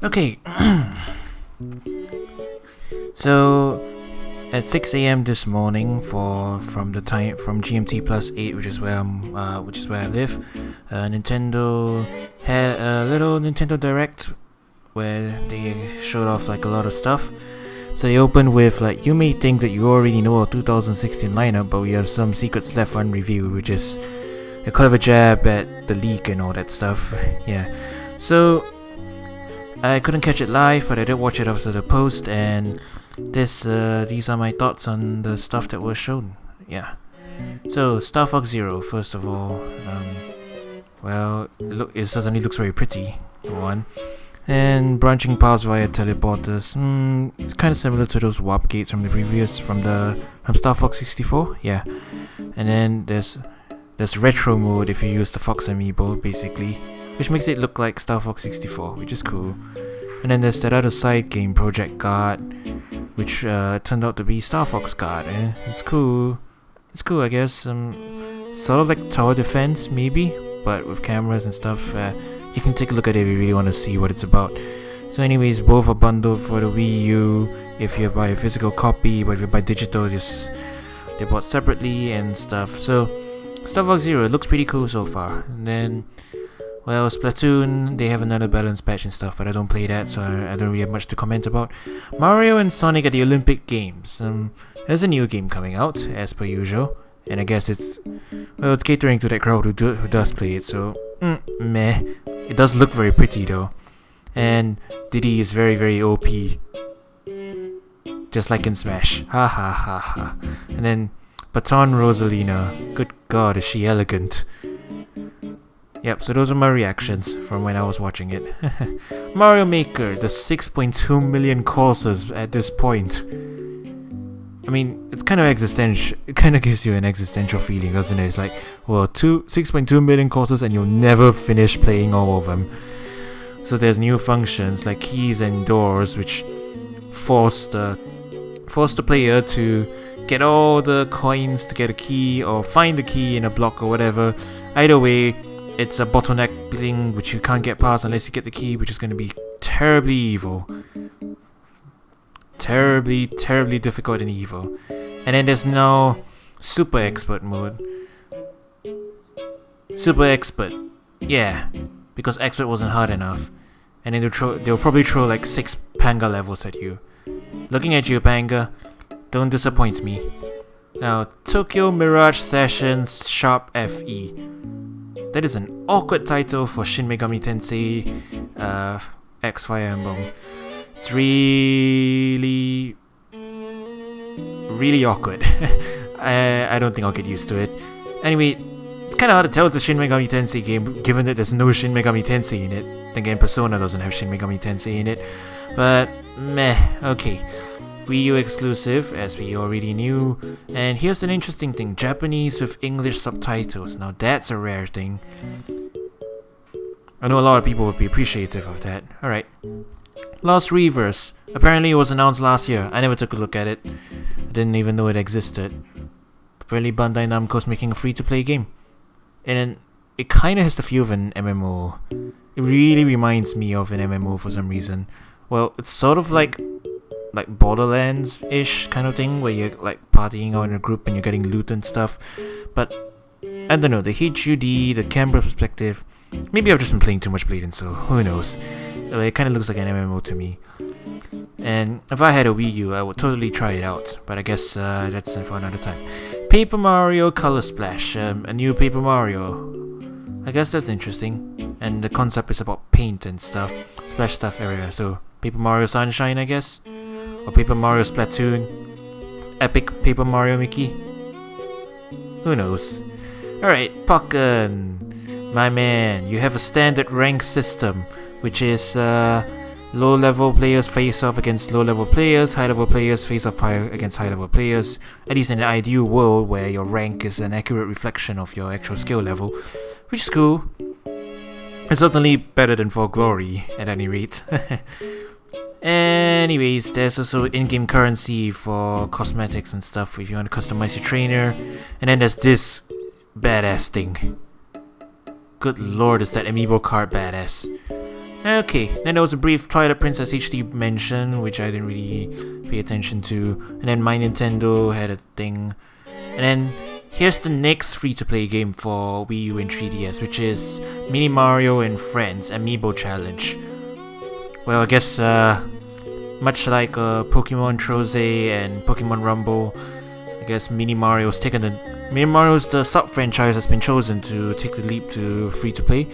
Okay, so at 6 a.m. this morning, from GMT plus 8, which is where I live, Nintendo had a little Nintendo Direct where they showed off like a lot of stuff. So they opened with like, you may think that you already know our 2016 lineup, but we have some secrets left unrevealed, which is a clever jab at the leak and all that stuff. Yeah. So I couldn't catch it live, but I did watch it after the post, and these are my thoughts on the stuff that was shown. Yeah. So Star Fox Zero, first of all, it certainly looks very pretty. One. And branching paths via teleporters. It's kind of similar to those warp gates from from Star Fox 64. Yeah. And then there's retro mode if you use the Fox amiibo, basically, which makes it look like Star Fox 64, which is cool. And then there's that other side game, Project Guard, which turned out to be Star Fox Guard. It's cool. It's cool, I guess. Sort of like tower defense, maybe, but with cameras and stuff. You can take a look at it if you really want to see what it's about. So anyways, both are bundled for the Wii U if you buy a physical copy, but if you buy digital, they're bought separately and stuff. So Star Fox Zero looks pretty cool so far. And then, well, Splatoon, they have another balance patch and stuff, but I don't play that, so I don't really have much to comment about. Mario and Sonic at the Olympic Games. There's a new game coming out, as per usual, and I guess it's catering to that crowd who does play it, so meh. It does look very pretty though, and Diddy is very, very OP, just like in Smash. Ha ha ha ha. And then Baton Rosalina, good god, is she elegant. Yep, so those are my reactions from when I was watching it. Mario Maker, the 6.2 million courses at this point. I mean, it's kind of existential. It kind of gives you an existential feeling, doesn't it? It's like, well, 6.2 million courses and you'll never finish playing all of them. So there's new functions like keys and doors, which force the player to get all the coins to get a key, or find the key in a block or whatever. Either way, it's a bottleneck thing which you can't get past unless you get the key, which is going to be terribly evil. Terribly, terribly difficult and evil. And then there's now Super Expert mode. Super Expert. Yeah, because Expert wasn't hard enough. And then they'll probably throw like 6 Panga levels at you. Looking at you, Panga. Don't disappoint me. Now, Tokyo Mirage Sessions Sharp FE. That is an awkward title for Shin Megami Tensei X Fire Emblem. It's really, really awkward. I don't think I'll get used to it. Anyway, it's kind of hard to tell it's a Shin Megami Tensei game, given that there's no Shin Megami Tensei in it. Then again, Persona doesn't have Shin Megami Tensei in it. But, meh, okay. Wii U exclusive, as we already knew. And here's an interesting thing, Japanese with English subtitles. Now that's a rare thing. I know a lot of people would be appreciative of that. Alright. Lost Reverse. Apparently it was announced last year. I never took a look at it. I didn't even know it existed. Apparently Bandai Namco's making a free-to-play game. And it kinda has the feel of an MMO. It really reminds me of an MMO for some reason. Well, it's sort of like Borderlands-ish kind of thing, where you're like partying out in a group and you're getting loot and stuff. But I don't know, the HUD, the camera perspective. Maybe I've just been playing too much Blade, so who knows. It kind of looks like an MMO to me. And if I had a Wii U, I would totally try it out. But I guess that's for another time. Paper Mario Color Splash. A new Paper Mario. I guess that's interesting. And the concept is about paint and stuff. Splash stuff everywhere. So Paper Mario Sunshine, I guess. Or Paper Mario Splatoon. Epic Paper Mario Mickey. Who knows. Alright, Pokken. My man, you have a standard rank system, which is low-level players face off against low-level players, high-level players face off against high-level players, at least in an ideal world where your rank is an accurate reflection of your actual skill level, which is cool. It's certainly better than For Glory, at any rate. Anyways, there's also in-game currency for cosmetics and stuff if you want to customize your trainer, and then there's this badass thing. Good lord, is that amiibo card badass. Okay, then there was a brief Twilight Princess HD mention, which I didn't really pay attention to. And then My Nintendo had a thing. And then here's the next free-to-play game for Wii U and 3DS, which is Mini Mario and Friends Amiibo Challenge. Well, I guess much like Pokemon Trose and Pokemon Rumble, I guess Mini Mario's the sub-franchise has been chosen to take the leap to free-to-play.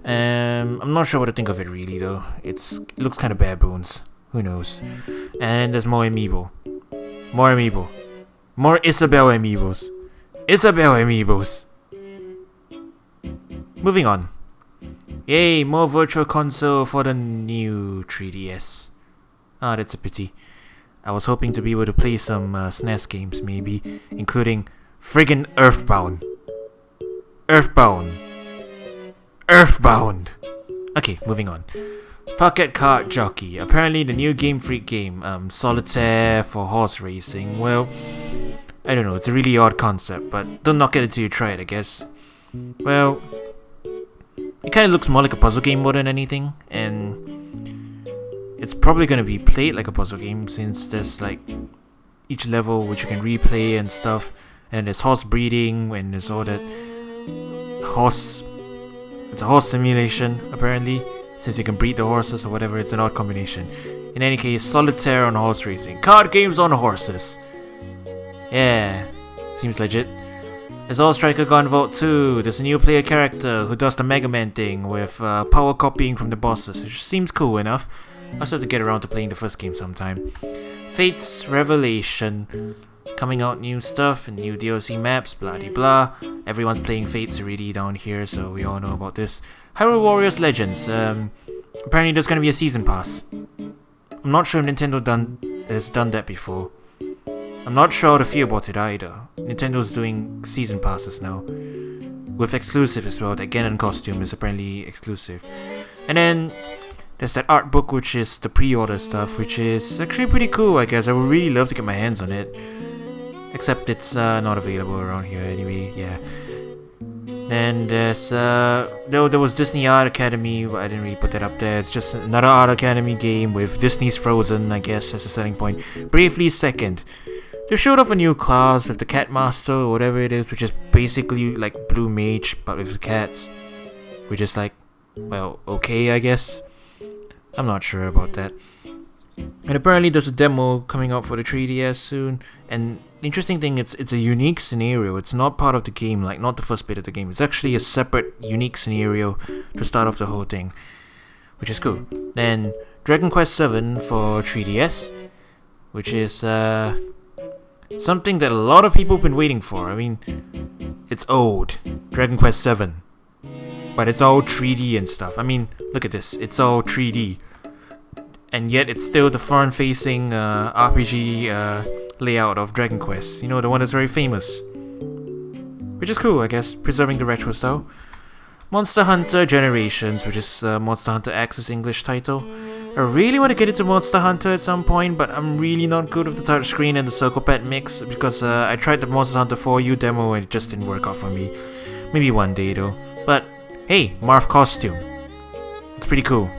I'm not sure what to think of it really though. It looks kind of bare bones. Who knows? And there's more Amiibo. More Isabelle Amiibos. Moving on. Yay, more Virtual Console for the new 3DS. Ah, that's a pity. I was hoping to be able to play some SNES games maybe, including friggin' Earthbound. Okay, moving on. Pocket Kart Jockey. Apparently the new Game Freak game, Solitaire for horse racing. Well, I don't know, it's a really odd concept, but don't knock it until you try it, I guess. Well, it kinda looks more like a puzzle game more than anything, and it's probably gonna be played like a puzzle game since there's like each level which you can replay and stuff, and there's horse breeding and there's all that it's a horse simulation apparently, since you can breed the horses or whatever. It's an odd combination. In any case, Solitaire on horse racing. Card games on horses. Yeah, seems legit. There's All Striker Gone Vault 2. There's a new player character who does the Mega Man thing with power copying from the bosses, which seems cool enough. I also have to get around to playing the first game sometime. Fates Revelation. Coming out new stuff and new DLC maps, blah de blah. Everyone's playing Fates already down here, so we all know about this. Hyrule Warriors Legends. Apparently there's gonna be a season pass. I'm not sure if Nintendo has done that before. I'm not sure how to feel about it either. Nintendo's doing season passes now. With exclusive as well. That Ganon costume is apparently exclusive. And then there's that art book, which is the pre-order stuff, which is actually pretty cool, I guess. I would really love to get my hands on it. Except it's not available around here anyway, yeah. Then there's, there was Disney Art Academy, but I didn't really put that up there. It's just another Art Academy game with Disney's Frozen, I guess, as a selling point. Bravely Second. They showed off a new class with the Cat Master or whatever it is, which is basically like Blue Mage, but with cats. Which is like, well, okay, I guess. I'm not sure about that. And apparently there's a demo coming out for the 3DS soon. And the interesting thing, it's a unique scenario. It's not part of the game, like not the first bit of the game. It's actually a separate, unique scenario to start off the whole thing, which is cool. Then Dragon Quest VII for 3DS, which is something that a lot of people have been waiting for. I mean, it's old, Dragon Quest VII, but it's all 3D and stuff. I mean, look at this, it's all 3D. And yet it's still the front-facing RPG layout of Dragon Quest. You know, the one that's very famous. Which is cool, I guess, preserving the retro style. Monster Hunter Generations, which is Monster Hunter X's English title. I really want to get into Monster Hunter at some point, but I'm really not good with the touchscreen and the circle pad mix, because I tried the Monster Hunter 4U demo and it just didn't work out for me. Maybe one day though. But hey, Marth costume. It's pretty cool.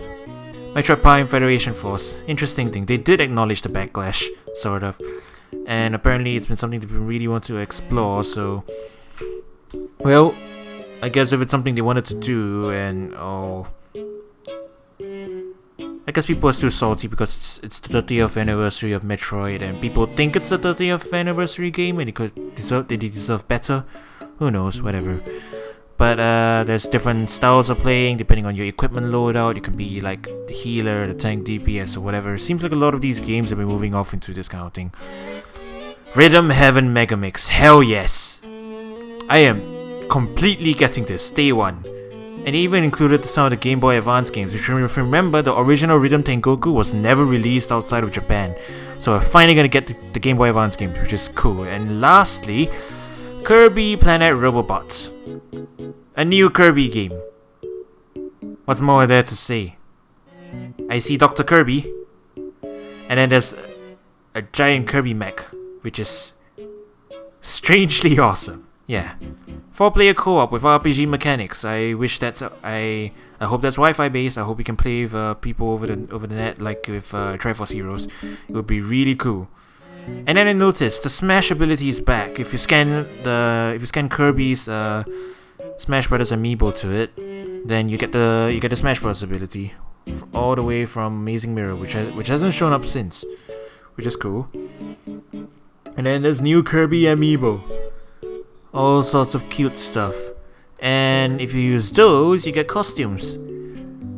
Metroid Prime Federation Force. Interesting thing, they did acknowledge the backlash, sort of. And apparently it's been something that we really want to explore, so... Well, I guess if it's something they wanted to do, and I guess people are still salty because it's the 30th anniversary of Metroid, and people think it's the 30th anniversary game, and they deserve better. Who knows, whatever. But there's different styles of playing depending on your equipment loadout. You can be like the healer, the tank DPS or whatever. Seems like a lot of these games have been moving off into this kind of thing. Rhythm Heaven Megamix. Hell yes! I am completely getting this, day one. And they even included some of the Game Boy Advance games, which, if you remember, the original Rhythm Tengoku was never released outside of Japan. So we're finally gonna get the Game Boy Advance games, which is cool. And lastly, Kirby Planet Robobots. A new Kirby game. What's more there to say? I see Dr. Kirby, and then there's a giant Kirby mech, which is strangely awesome. Yeah. 4-player co-op with RPG mechanics. I wish that's I hope that's Wi-Fi based. I hope we can play with people over the net like with Triforce Heroes. It would be really cool. And then I noticed the Smash ability is back. If you scan Kirby's Smash Brothers amiibo to it, then you get the Smash Bros ability all the way from Amazing Mirror, which hasn't shown up since, which is cool. And then there's new Kirby amiibo, all sorts of cute stuff. And if you use those, you get costumes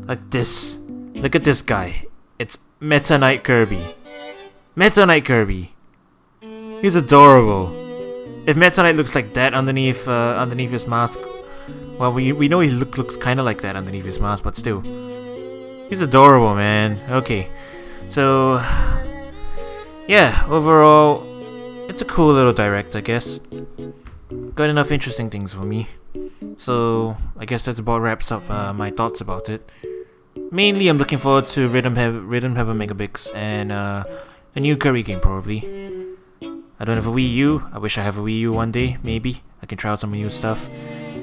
like this. Look at this guy. It's Meta Knight Kirby. Meta Knight Kirby. He's adorable. If Meta Knight looks like that underneath his mask, well, we know he looks kind of like that underneath his mask, but still, he's adorable, man. Okay, so yeah, overall, it's a cool little direct, I guess. Got enough interesting things for me. So I guess that's about wraps up my thoughts about it. Mainly, I'm looking forward to Rhythm Heaven Megabix and a new Kirby game probably. I don't have a Wii U. I wish I have a Wii U one day. Maybe I can try out some new stuff.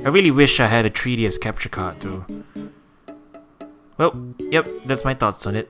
I really wish I had a 3DS capture card though. Well, yep, that's my thoughts on it.